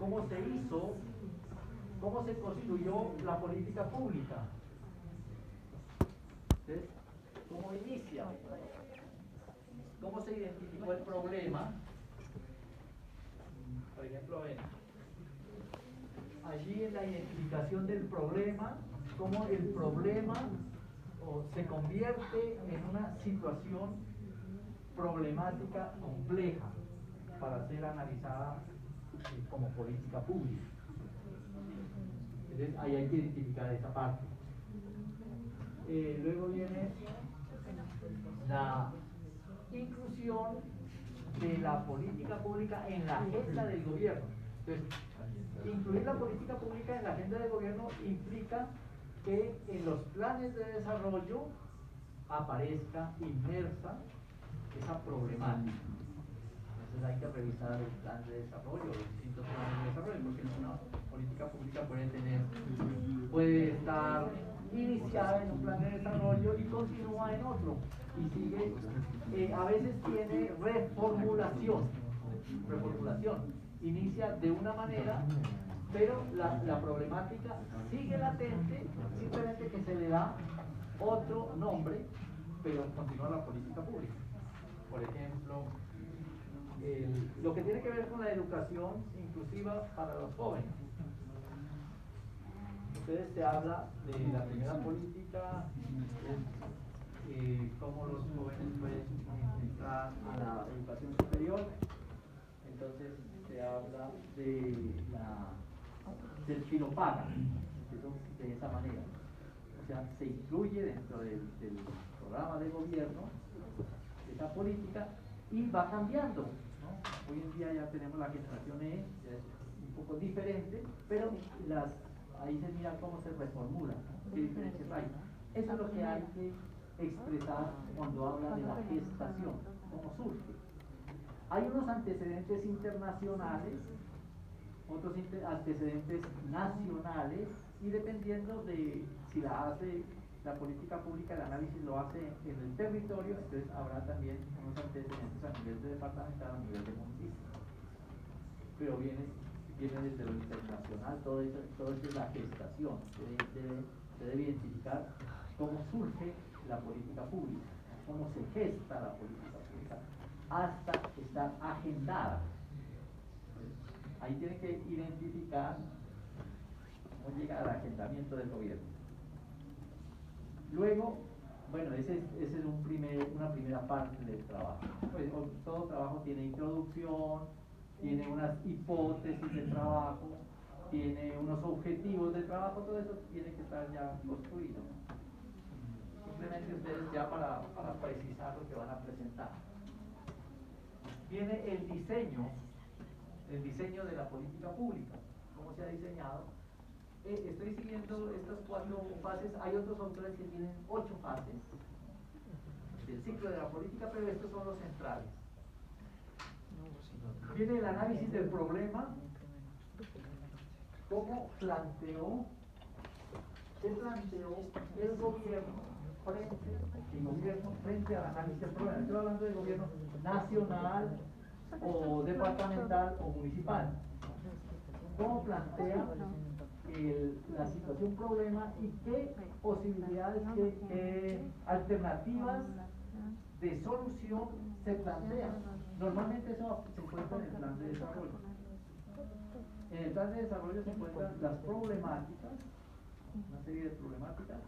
cómo se hizo, cómo se construyó la política pública. ¿Sí? ¿Cómo inicia? ¿Cómo se identificó el problema? Por ejemplo, ven, allí en la identificación del problema, cómo el problema se convierte en una situación problemática compleja para ser analizada como política pública. Entonces ahí hay que identificar esa parte. Luego viene la inclusión de la política pública en la agenda del gobierno. Entonces, incluir la política pública en la agenda del gobierno implica que en los planes de desarrollo aparezca inmersa esa problemática. Entonces hay que revisar el plan de desarrollo, los distintos planes de desarrollo, porque una política pública puede estar iniciada en un plan de desarrollo y continúa en otro, y sigue, a veces tiene reformulación, inicia de una manera, pero la problemática sigue latente, simplemente que se le da otro nombre, pero continúa la política pública. Por ejemplo, lo que tiene que ver con la educación inclusiva para los jóvenes. Entonces se habla de la primera política, cómo los jóvenes pueden entrar a la educación superior. Entonces se habla del Filopaga, de esa manera. O sea, se incluye dentro del programa de gobierno esa política y va cambiando, ¿no? Hoy en día ya tenemos la generación E, ya es un poco diferente, pero ahí se mira cómo se reformula, ¿no? ¿Qué diferencias hay? Eso es lo que hay que expresar cuando habla de la gestación, cómo surge. Hay unos antecedentes internacionales, otros antecedentes nacionales, y dependiendo de si la política pública, el análisis lo hace en el territorio, entonces habrá también unos antecedentes a nivel de departamental, a nivel de municipio. Pero viene desde lo internacional, todo eso es la gestación. Se debe identificar cómo surge la política pública, cómo se gesta la política pública, hasta estar agendada. Ahí tiene que identificar cómo llega al agendamiento del gobierno. Luego, bueno, ese es una primera parte del trabajo. Pues, todo trabajo tiene introducción, tiene unas hipótesis de trabajo, tiene unos objetivos de trabajo, todo eso tiene que estar ya construido. Simplemente ustedes ya para precisar lo que van a presentar. Viene el diseño de la política pública, cómo se ha diseñado. Estoy siguiendo estas 4 fases. Hay otros autores que tienen 8 fases del ciclo de la política, pero estos son los centrales. Viene el análisis del problema, cómo planteó el gobierno frente al análisis del problema. Estoy hablando del gobierno nacional o departamental o municipal. ¿Cómo plantea la situación problema y qué posibilidades, qué alternativas de solución se plantean? Normalmente eso se encuentra en el plan de desarrollo. En el plan de desarrollo se encuentran las problemáticas, una serie de problemáticas,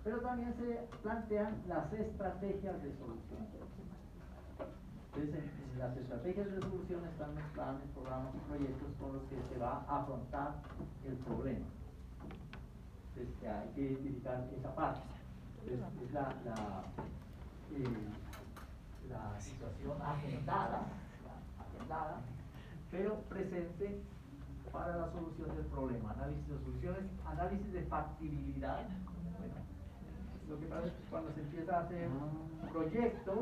pero también se plantean las estrategias de solución. Entonces, en las estrategias de solución están los planes, programas y proyectos con los que se va a afrontar el problema. Entonces, hay que identificar esa parte. Entonces, es la situación agendada, pero presente para la solución del problema. Análisis de soluciones, análisis de factibilidad. Bueno, lo que pasa es que cuando se empieza a hacer proyectos,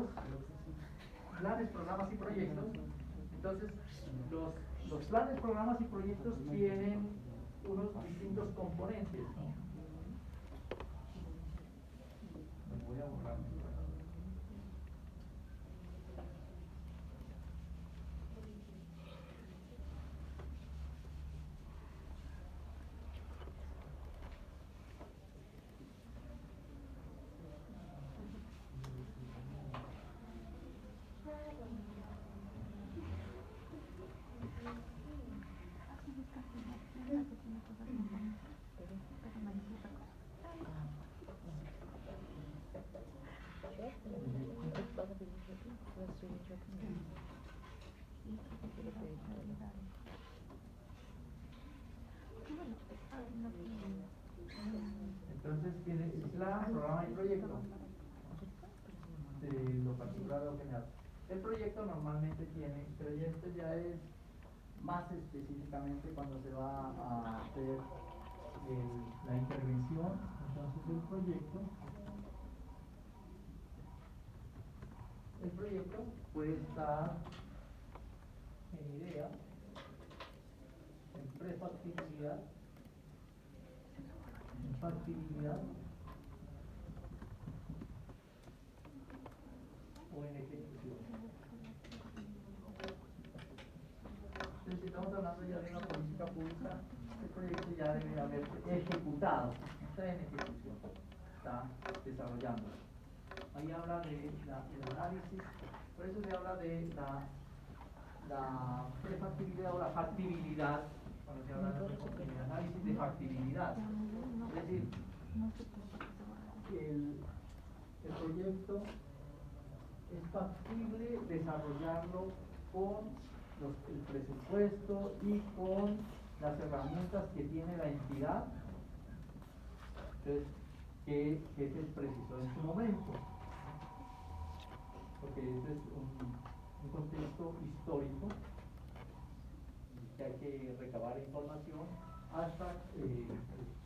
planes, programas y proyectos, entonces los planes, programas y proyectos tienen unos distintos componentes, ¿no? Voy a borrar. Entonces tiene plan, programa y proyecto. De lo particular a lo general. El proyecto normalmente tiene, pero ya este ya es más específicamente cuando se va a hacer la intervención. Entonces el proyecto puede estar en idea, en prefactibilidad, en factibilidad o en ejecución. Entonces, si estamos hablando ya de una política pública, el proyecto ya debe haberse ejecutado, no está en ejecución, está desarrollando. Ahí habla de el análisis, por eso se habla de la prefactibilidad o la factibilidad, cuando se habla de análisis de factibilidad. Es decir, el proyecto es factible desarrollarlo con el presupuesto y con las herramientas que tiene la entidad. Entonces, que se precisó en su momento, porque este es un contexto histórico que hay que recabar información hasta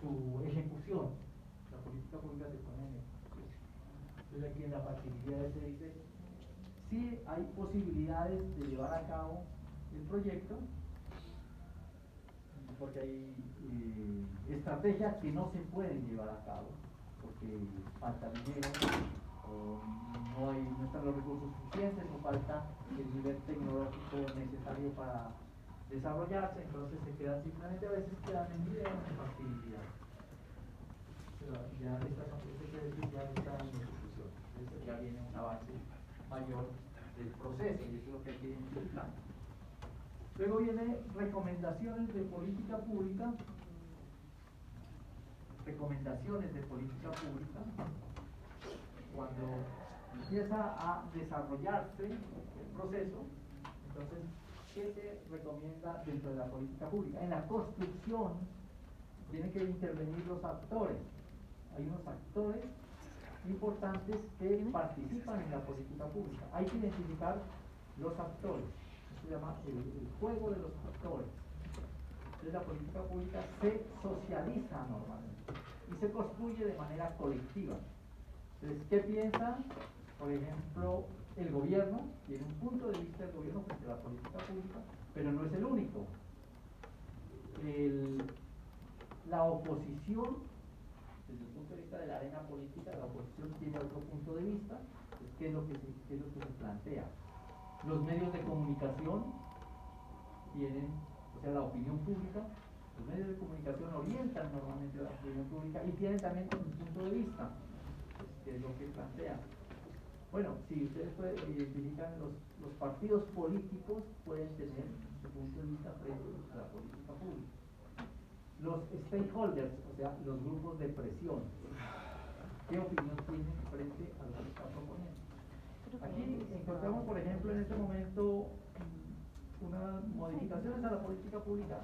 su ejecución. La política pública se pone en ejecución. Entonces aquí en la factibilidad se dice si hay posibilidades de llevar a cabo el proyecto, porque hay estrategias que no se pueden llevar a cabo porque falta dinero o no están los recursos suficientes o falta el nivel tecnológico necesario para desarrollarse, entonces se quedan simplemente, a veces quedan en idea o en factibilidad, pero ya ya está en ejecución. Entonces ya viene un avance mayor del proceso y eso es lo que hay que identificar. Luego viene recomendaciones de política pública. Recomendaciones de política pública. Cuando empieza a desarrollarse el proceso, entonces, ¿qué se recomienda dentro de la política pública? En la construcción tienen que intervenir los actores. Hay unos actores importantes que participan en la política pública. Hay que identificar los actores. Esto se llama el juego de los actores. Entonces la política pública se socializa normalmente y se construye de manera colectiva. Entonces, ¿qué piensa, por ejemplo, el gobierno? Tiene un punto de vista del gobierno frente a la política pública, pero no es el único. La oposición, desde el punto de vista de la arena política, la oposición tiene otro punto de vista. Entonces, ¿qué es lo que se plantea? Los medios de comunicación tienen, o sea, la opinión pública, los medios de comunicación orientan normalmente a la opinión pública y tienen también un punto de vista, que es lo que plantean. Bueno, si ustedes identifican los partidos políticos pueden tener su punto de vista frente a la política pública. Los stakeholders, o sea, los grupos de presión, ¿qué opinión tienen frente a lo que está proponiendo? Aquí encontramos, por ejemplo, en este momento unas modificaciones a la política pública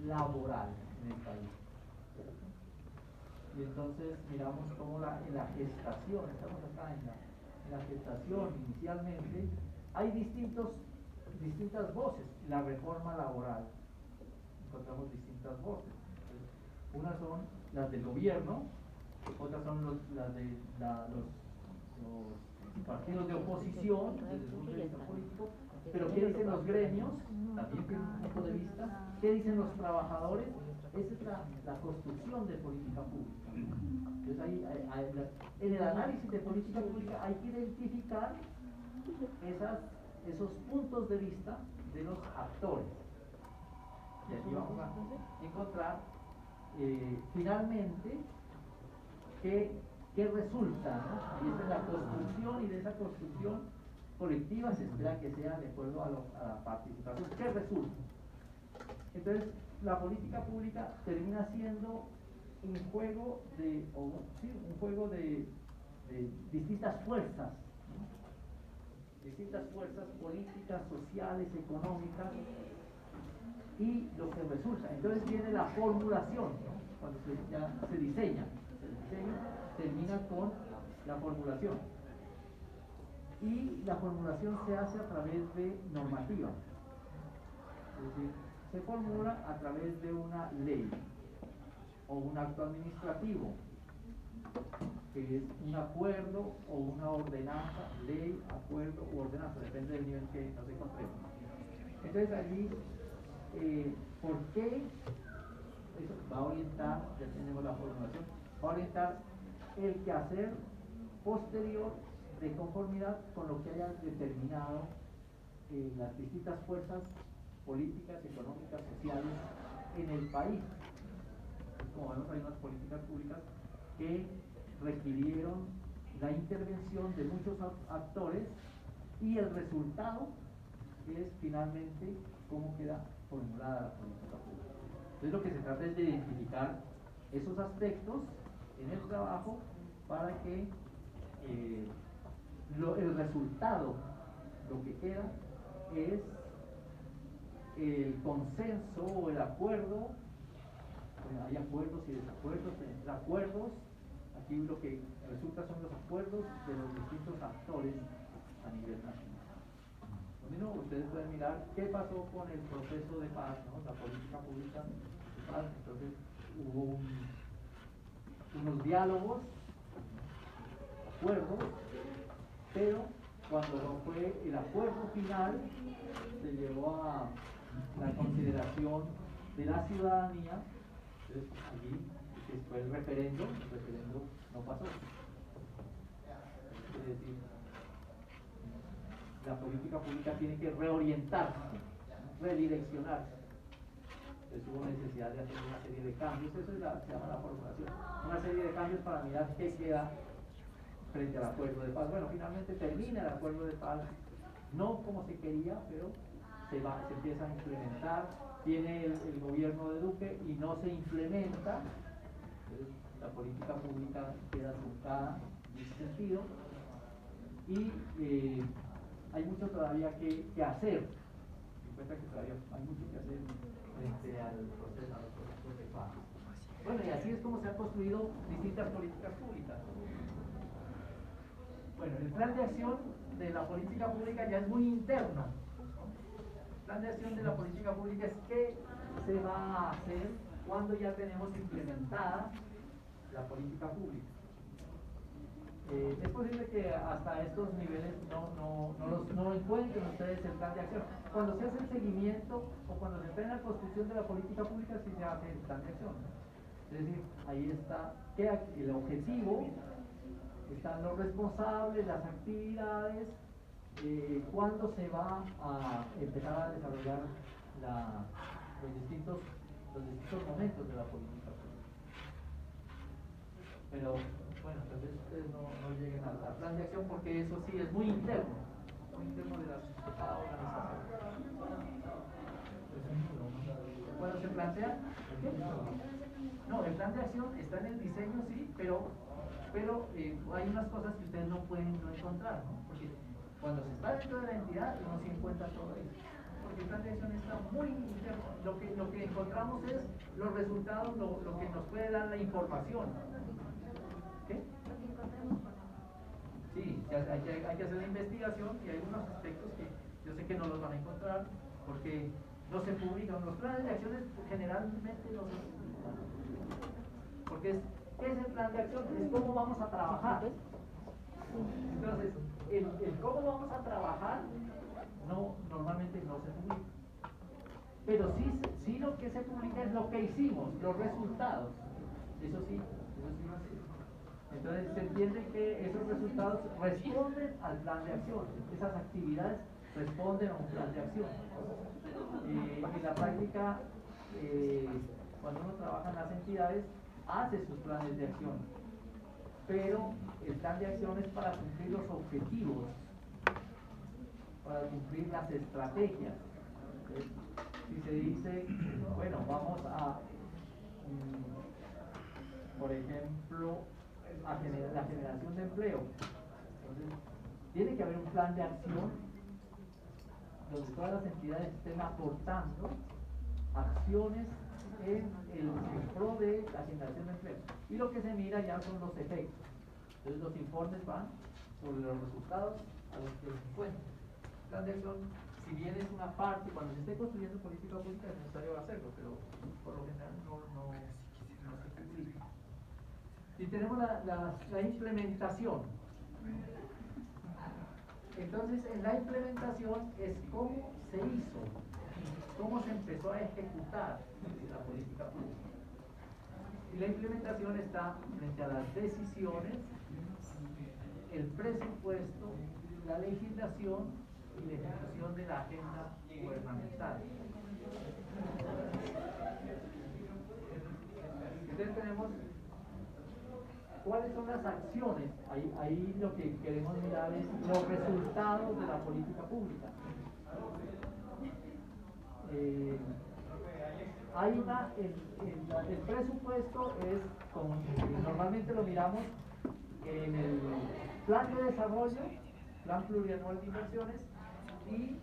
laboral en el país. Y entonces miramos cómo en la gestación, estamos acá en la gestación inicialmente, hay distintas voces. La reforma laboral, encontramos distintas voces. Unas son las del gobierno, otras son las de los partidos de oposición desde el punto de vista político, pero ¿qué dicen los gremios? También tienen un punto de vista. ¿Qué dicen los trabajadores? Esa es la construcción de política pública. Entonces en el análisis de política pública hay que identificar esos puntos de vista de los actores. Y aquí vamos a encontrar finalmente qué resulta, ¿no? Y esa es la construcción, y de esa construcción colectiva se espera que sea de acuerdo a la participación. ¿Qué resulta? Entonces, la política pública termina siendo un juego de distintas fuerzas, ¿no? Distintas fuerzas políticas, sociales, económicas, y lo que resulta. Entonces viene la formulación, ¿no? Cuando ya se diseña, el diseño termina con la formulación. Y la formulación se hace a través de normativa, es decir, se formula a través de una ley o un acto administrativo, que es un acuerdo o una ordenanza, ley, acuerdo u ordenanza, depende del nivel que nos encontremos. Entonces allí, ¿por qué? Eso va a orientar, ya tenemos la formulación, va a orientar el quehacer posterior de conformidad con lo que haya determinado las distintas fuerzas políticas, económicas, sociales en el país. Como vemos, hay unas políticas públicas que requirieron la intervención de muchos actores y el resultado es finalmente cómo queda formulada la política pública. Entonces lo que se trata es de identificar esos aspectos en el trabajo para que el resultado, lo que queda es el consenso o el acuerdo. Bueno, hay acuerdos y desacuerdos, acuerdos, aquí lo que resulta son los acuerdos de los distintos actores a nivel nacional. Lo mismo, ustedes pueden mirar qué pasó con el proceso de paz, ¿no? La política pública de paz. Entonces hubo unos diálogos, acuerdos, pero cuando no fue el acuerdo final, se llevó a la consideración de la ciudadanía. Entonces allí, que fue el referéndum no pasó. Es decir, la política pública tiene que reorientarse, redireccionarse. Entonces hubo necesidad de hacer una serie de cambios, eso se llama la formulación, una serie de cambios para mirar qué queda frente al acuerdo de paz. Bueno, finalmente termina el acuerdo de paz, no como se quería, pero se empieza a implementar, tiene el gobierno de Duque y no se implementa. Entonces, la política pública queda truncada en ese sentido y hay mucho todavía que hacer. Me cuenta que todavía hay mucho que hacer frente a los procesos de paz. Bueno, y así es como se han construido distintas políticas públicas. Bueno, el plan de acción de la política pública ya es muy interno. El plan de acción de la política pública es qué se va a hacer cuando ya tenemos implementada la política pública. Es posible que hasta estos niveles no lo encuentren ustedes el plan de acción. Cuando se hace el seguimiento o cuando se está en la construcción de la política pública, sí se hace el plan de acción. Es decir, ahí está el objetivo, están los responsables, las actividades, cuándo se va a empezar a desarrollar los distintos momentos de la política pública. Pero bueno, entonces ustedes no lleguen al plan de acción porque eso sí es muy interno de cada organización. Cuando se plantea, ¿qué? No, el plan de acción está en el diseño, sí, pero hay unas cosas que ustedes no pueden encontrar, ¿no? Porque cuando se está dentro de la entidad no se encuentra todo eso. Porque el plan de acción está muy interno. Lo que encontramos es los resultados, lo que nos puede dar la información. ¿Qué? Sí, hay que hacer la investigación y hay unos aspectos que yo sé que no los van a encontrar porque no se publican. Los planes de acciones generalmente no se publican. Porque ¿qué es el plan de acción? Es cómo vamos a trabajar. Entonces, el cómo vamos a trabajar normalmente no se publica. Pero sí lo que se publica es lo que hicimos, los resultados. Eso sí. Entonces se entiende que esos resultados responden al plan de acción. Esas actividades responden a un plan de acción. En la práctica, cuando uno trabaja en las entidades, hace sus planes de acción. Pero el plan de acción es para cumplir los objetivos, para cumplir las estrategias. Si se dice, bueno, vamos a, por ejemplo, la generación de empleo. Entonces, tiene que haber un plan de acción donde todas las entidades estén aportando acciones en pro de la generación de empleo. Y lo que se mira ya son los efectos. Entonces los informes van sobre los resultados a los que se encuentran. El plan de acción, si bien es una parte, cuando se esté construyendo política pública es necesario hacerlo, pero por lo general no se publica. Y tenemos la implementación. Entonces, en la implementación es cómo se hizo, cómo se empezó a ejecutar la política pública. Y la implementación está frente a las decisiones, el presupuesto, la legislación y la ejecución de la agenda gubernamental. Entonces tenemos cuáles son las acciones. Ahí lo que queremos mirar es los resultados de la política pública. Ahí va el presupuesto, es como normalmente lo miramos en el plan de desarrollo, plan plurianual de inversiones, y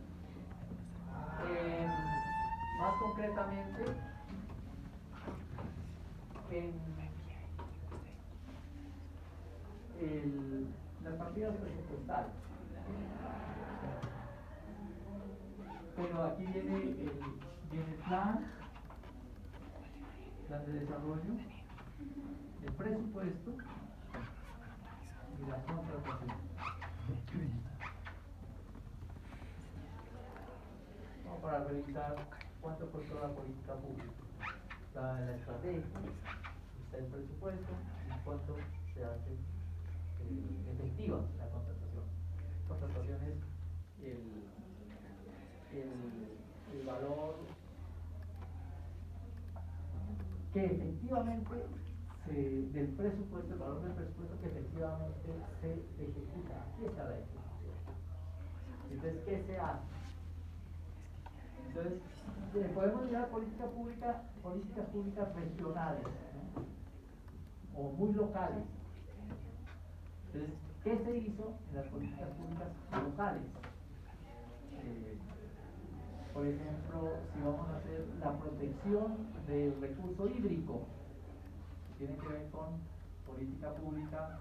más concretamente en las partidas presupuestales. Pero aquí viene el plan de desarrollo, el presupuesto y la contratación. Vamos para revisar cuánto costó la política pública. Está la estrategia, está el presupuesto y cuánto se hace efectiva la contratación. Contratación es el valor que efectivamente del presupuesto, el valor del presupuesto que efectivamente se ejecuta. Aquí está la ejecución. Entonces, ¿qué se hace? Entonces, podemos mirar políticas públicas regionales, ¿no? O muy locales. Entonces, ¿qué se hizo en las políticas públicas locales? Por ejemplo, si vamos a hacer la protección del recurso hídrico, que tiene que ver con política pública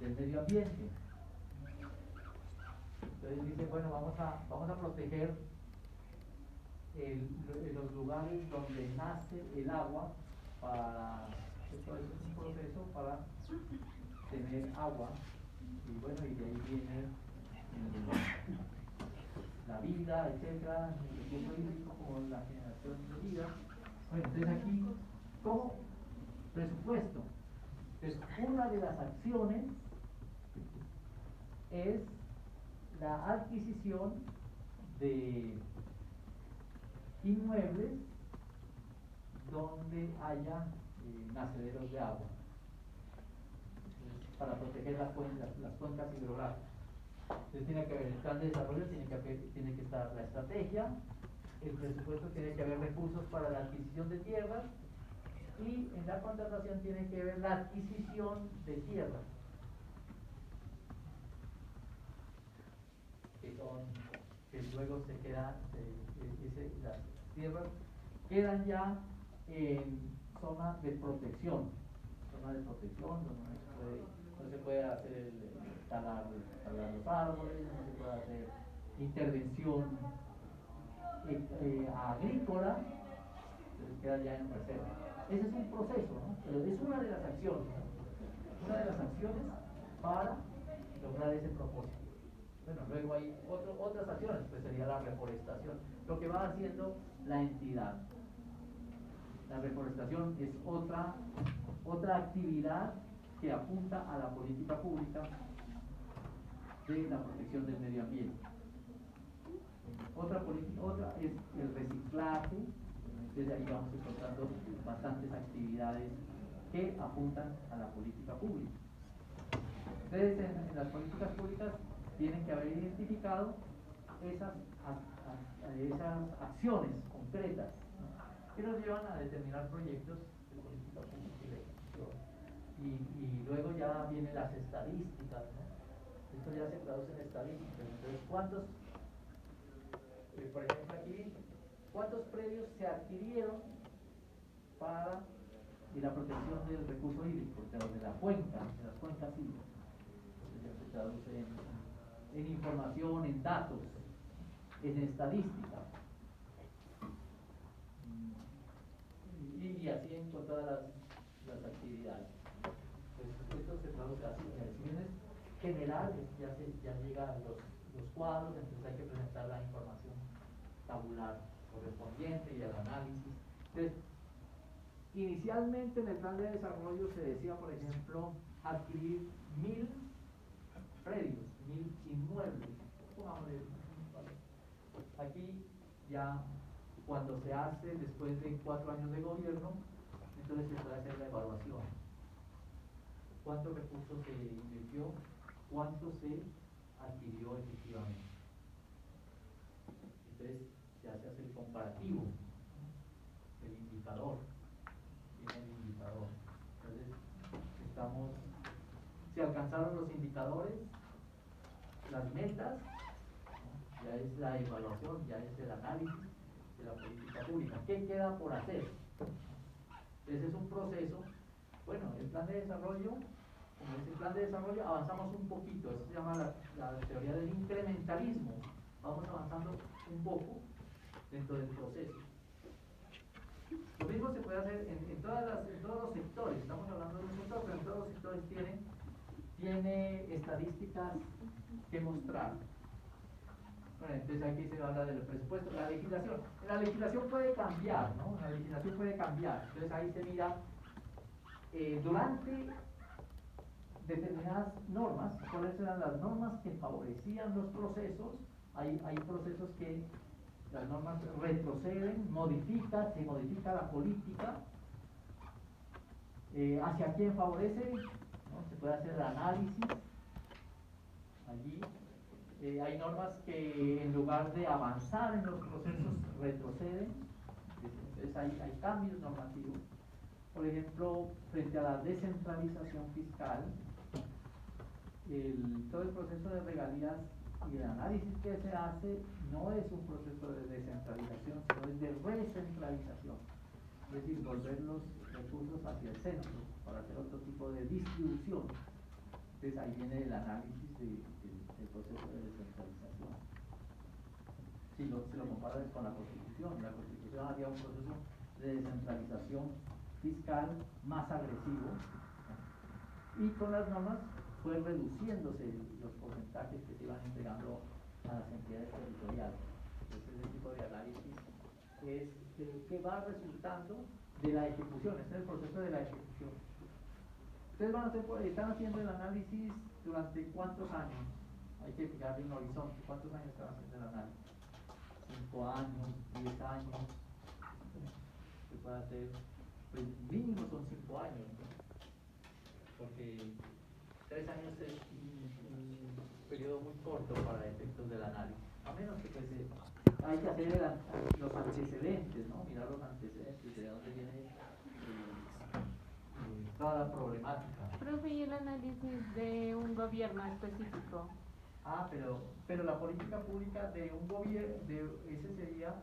del medio ambiente. Entonces dice, bueno, vamos a proteger los lugares donde nace el agua esto es un proceso para tener agua, y bueno, y de ahí viene la vida, etcétera, el recurso hídrico como la generación de vida. Bueno, entonces aquí, como presupuesto, entonces una de las acciones es la adquisición de inmuebles donde haya nacederos de agua, para proteger las cuencas hidrográficas. Entonces tiene que haber el plan de desarrollo, tiene que estar la estrategia, el presupuesto, tiene que haber recursos para la adquisición de tierras, y en la contratación tiene que haber la adquisición de tierras, que luego se quedan, las tierras quedan ya en zona de protección, donde no se puede hacer talar los árboles, no se puede hacer intervención agrícola, entonces queda ya en reserva. Ese es un proceso, ¿no? Pero es una de las acciones, ¿no? Una de las acciones para lograr ese propósito. Bueno, luego hay otras acciones, pues sería la reforestación, lo que va haciendo la entidad. La reforestación es otra actividad que apunta a la política pública de la protección del medio ambiente. Otra es el reciclaje. Desde ahí vamos encontrando bastantes actividades que apuntan a la política pública. Entonces, en las políticas públicas tienen que haber identificado esas acciones concretas, ¿no?, que nos llevan a determinar proyectos de política pública y de ejecución. Y luego ya vienen las estadísticas, ¿no? Esto ya se traduce en estadísticas. Entonces, por ejemplo aquí, ¿Cuántos predios se adquirieron para la protección del recurso hídrico, de la cuenca, de las cuencas hídricas? Entonces se traduce en información, en datos, en estadística. Y así con todas las actividades. Pues esto se traduce así, en decisiones generales, ya llegan los cuadros, entonces hay que presentar la información tabular correspondiente y el análisis. Entonces, inicialmente en el plan de desarrollo se decía, por ejemplo, adquirir 1000 predios, 1000 inmuebles. Pongámosle, aquí ya cuando se hace después de 4 años de gobierno, entonces se puede hacer la evaluación. ¿Cuántos recursos se invirtió? ¿Cuánto se adquirió efectivamente? Entonces se hace el comparativo, el indicador. Viene el indicador. Entonces se alcanzaron los indicadores, las metas, ¿no? Ya es la evaluación, ya es el análisis de la política pública. ¿Qué queda por hacer? Ese es un proceso. Bueno, el plan de desarrollo, como es el plan de desarrollo, avanzamos un poquito. Eso se llama la teoría del incrementalismo. Vamos avanzando un poco dentro del proceso. Lo mismo se puede hacer en todos los sectores. Estamos hablando de un sector, pero en todos los sectores tiene estadísticas que mostrar. Bueno, entonces aquí se habla del presupuesto, la legislación. La legislación puede cambiar, ¿no? La legislación puede cambiar. Entonces ahí se mira durante determinadas normas, cuáles eran las normas que favorecían los procesos. Hay procesos que las normas retroceden, se modifica la política. ¿Hacia quién favorece? ¿No? Se puede hacer el análisis allí. Hay normas que en lugar de avanzar en los procesos retroceden. Entonces hay cambios normativos. Por ejemplo, frente a la descentralización fiscal, todo el proceso de regalías y el análisis que se hace no es un proceso de descentralización, sino es de recentralización. Es decir, volver los recursos hacia el centro para hacer otro tipo de distribución. Entonces ahí viene el análisis del proceso de descentralización. Si lo comparas con la Constitución había un proceso de descentralización fiscal más agresivo, ¿no? Y con las normas fue reduciéndose los porcentajes que se iban entregando a las entidades territoriales. Entonces ese tipo de análisis es que va resultando de la ejecución, este es el proceso de la ejecución. Ustedes están haciendo el análisis durante cuántos años. Hay que fijarle un horizonte. ¿Cuántos años están haciendo el análisis? 5 años, 10 años. Se puede hacer, pues mínimo son 5 años, ¿no? Porque 3 años es un periodo muy corto para efectos del análisis. A menos que pues, hay que hacer los antecedentes, ¿no? Mirar los antecedentes, de dónde viene toda la problemática. Profe, ¿y el análisis de un gobierno específico? Pero la política pública de un gobierno, ese sería...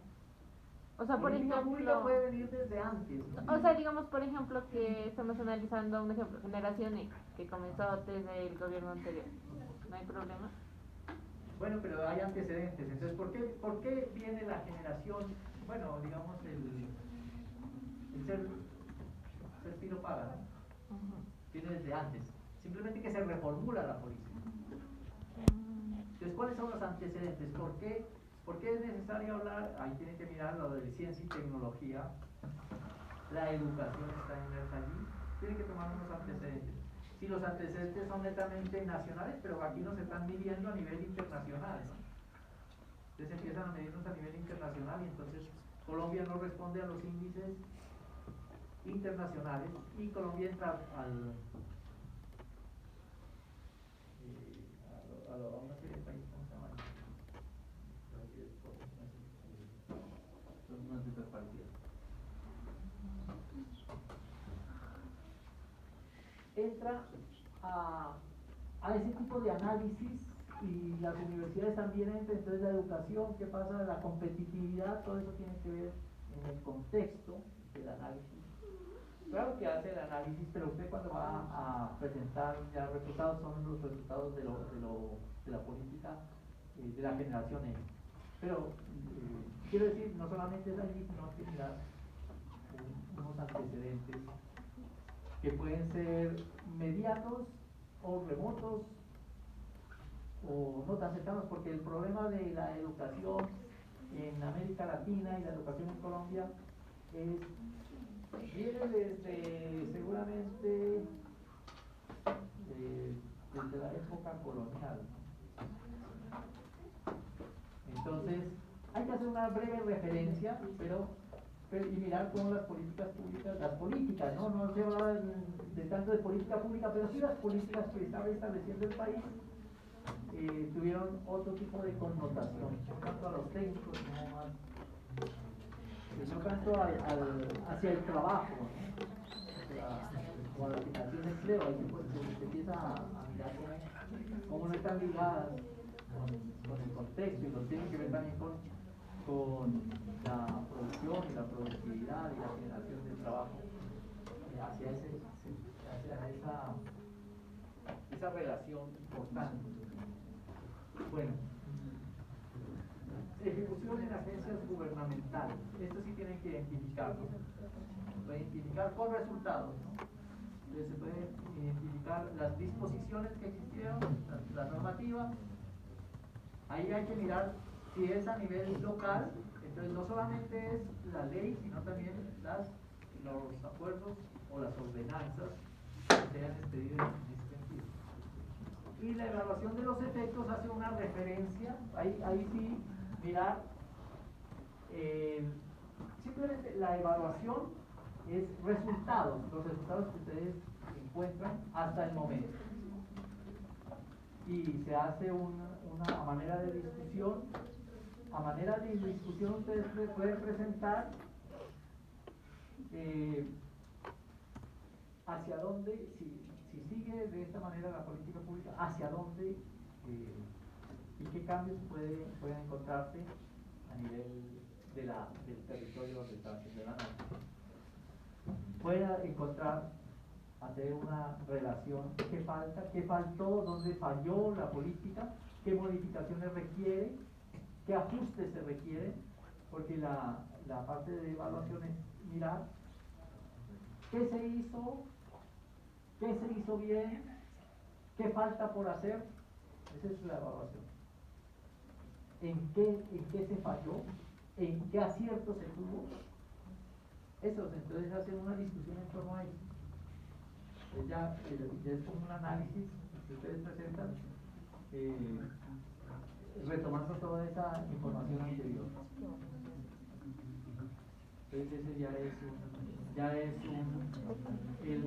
O sea, por política ejemplo... pública puede venir desde antes, ¿no? O sea, digamos, por ejemplo, que estamos analizando un ejemplo, Generación X, que comenzó desde el gobierno anterior. ¿No hay problema? Bueno, pero hay antecedentes. Entonces, ¿por qué viene la generación? Bueno, digamos, el ser filo paga, ¿no? Viene desde antes. Simplemente que se reformula la política. Entonces, ¿cuáles son los antecedentes? ¿Por qué es necesario hablar? Ahí tienen que mirar lo de ciencia y tecnología. La educación está inmersa allí. Tienen que tomar unos antecedentes. Si los antecedentes son netamente nacionales, pero aquí nos están midiendo a nivel internacional, ¿no? Entonces empiezan a medirnos a nivel internacional y entonces Colombia no responde a los índices internacionales y Colombia entra a una serie de países, ¿cómo se llama? Son unas superpartidas. Entra a ese tipo de análisis y las universidades también entran, entonces la educación, ¿qué pasa? La competitividad, todo eso tiene que ver en el contexto del análisis. Claro que hace el análisis, pero usted cuando va a presentar ya resultados son los resultados de la política de la generación X. Pero quiero decir, no solamente es allí, sino que mirar unos antecedentes que pueden ser mediatos o remotos o no tan cercanos, porque el problema de la educación en América Latina y la educación en Colombia viene desde seguramente desde la época colonial. Entonces hay que hacer una breve referencia, pero y mirar cómo las políticas públicas, las políticas, no se habla de tanto de política pública, pero sí las políticas que estaba estableciendo el país tuvieron otro tipo de connotación, no tanto a los técnicos, no tanto hacia el trabajo, o a la asignación de empleo. Ahí pues, se empieza a mirar cómo no están ligadas con el contexto, y lo tienen que ver también con la producción y la productividad y la generación de trabajo hacia esa relación importante. Bueno, ejecución en agencias gubernamentales. Esto sí tienen que identificarlo. Se puede identificar con resultados, ¿no? Entonces se puede identificar las disposiciones que existieron, la normativa. Ahí hay que mirar si es a nivel local. Entonces no solamente es la ley, sino también los acuerdos o las ordenanzas que se han expedido en ese sentido. Y la evaluación de los efectos hace una referencia, ahí sí, mirar, simplemente la evaluación es resultados, los resultados que ustedes encuentran hasta el momento. Y se hace una manera de discusión. A manera de discusión ustedes pueden presentar hacia dónde, si sigue de esta manera la política pública, hacia dónde y qué cambios pueden encontrarse a nivel del territorio donde está haciendo el análisis. Pueden encontrar, hacer una relación, qué falta, qué faltó, dónde falló la política, qué modificaciones requiere, qué ajustes se requieren, porque la parte de evaluación es mirar qué se hizo bien, qué falta por hacer. Esa es la evaluación. ¿En qué se falló? ¿En qué acierto se tuvo? Eso, entonces hacen una discusión en torno a eso. Ya es como un análisis que ustedes presentan, retomando toda esa información anterior. Entonces ese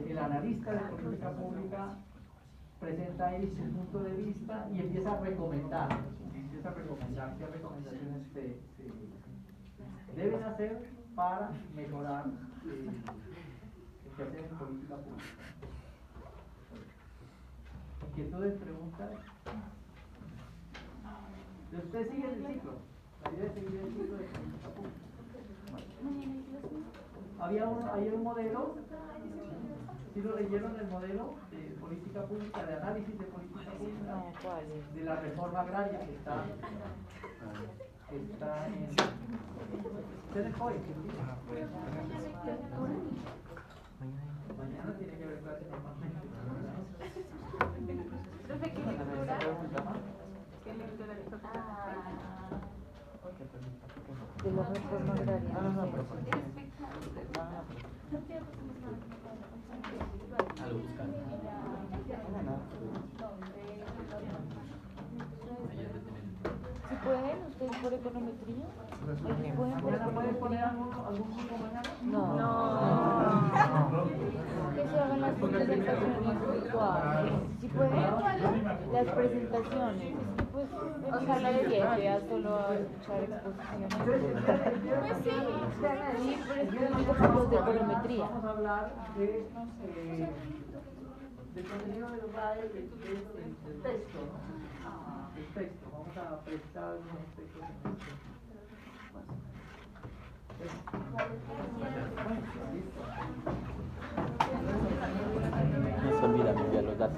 el analista de política pública presenta ahí su punto de vista y empieza a recomendar qué recomendaciones se deben hacer para mejorar el quehacer en política pública. ¿Inquietudes, preguntas? Usted sigue el ciclo. La idea es seguir el ciclo de política pública. Había un modelo, ¿sí lo leyeron el modelo de política pública, de análisis de política pública? No, ¿cuál es? De la reforma agraria que está en CEDECOI. Mañana tiene que haber clase normalmente. Entonces, ¿qué lectura? ¿Qué lectura le toca? De la reforma agraria. Si pueden, ustedes por econometría. ¿Mañana pueden poner algún grupo mañana? No. Que se hagan las presentaciones virtuales. Si pueden, las presentaciones. Pues, ojalá de 10, ya solo a escuchar exposiciones. Pues sí, pero es que no hay de econometría. Vamos a hablar del contenido del RAE del texto, ¿no? El texto. Vamos a precisar algunos aspectos en este.